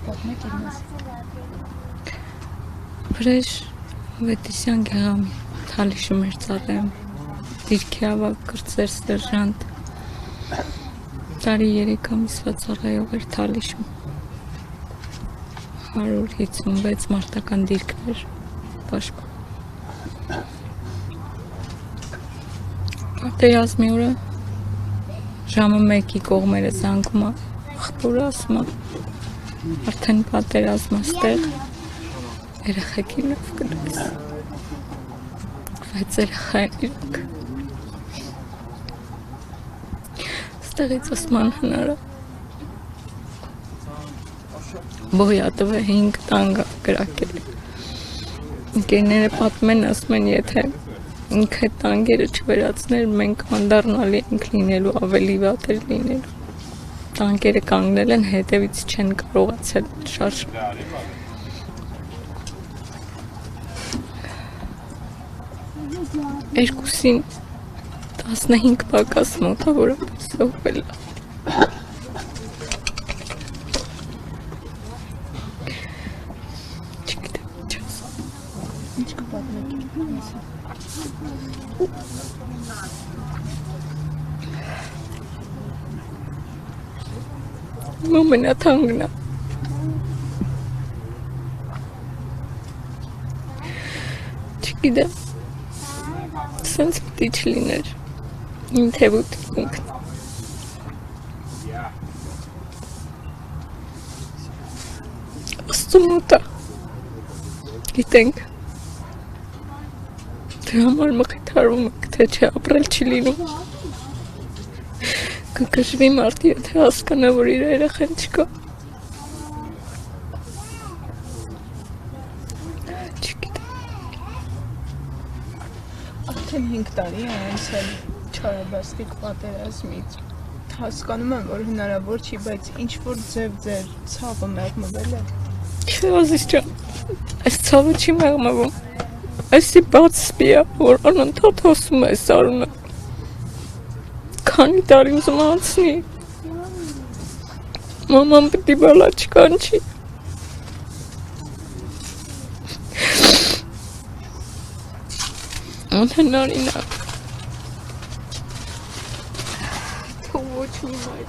պատմեք ինձ։ Վրեժ Վետիսյան գեղամի թալիշը մեր ծառայում, դիրքի ավակ կրծեր սերժանտ, տարի 3 ամիսվա ծառայող էր թալիշում, 156 մարտական դիրքներ պաշտպան։ Պատերազմի օրը ժամը 1-ի կողմերը զանգում է, աղբորը ասում է, արդեն պատերազմ ստեղ, երեխեքին լավ կդես, բայց երեխային իրոք։ Ստեղից ասման հնարը, բոյատվը 5 տանգ գրակել։ Ընկերները պատմեն, ասում են, եթե ինքը տանգերը չվերացներ, մենք անդառնալի ենք լինելու, ավելի վատ էր լինելու։ Տանկերը կանգնել են, հետևից չեն կարողացել շարժել։ Երկուսին 15 պակաս մոտավորապես սողվել է։ Չգիտեմ, չես։ Ինչ կպատմեք ինձ։ Մոմենաթանգն է։ Չգիտեմ, սենց պիտի չլիներ, իմ թևուտ ինքն։ Աստծու մոտ է, գիտենք, դրա համար մխիթարվում եք, թե չէ ապրել չի լինում։ Կգժվի մարդ, եթե հասկանա, որ իր երեխան չկա։ Չգիտեմ։ Արդեն 5 տարի է անցել չարաբաստիկ պատերազմից։ Հասկանում եմ, որ հնարավոր չի, բայց ինչ-որ ձև ձեր ցավը մեղմվել է։ Չէ, Ազիզ ջան, այս ցավը չի մեղմվում։ Այսի բաց սպի է, որ անընդհատ հոսում է այս արունը։ Քանի տարի ուզում անցնի, մաման պիտի բալա չկանչի։ Անհնարին է։ Թող ոչ մի մայր։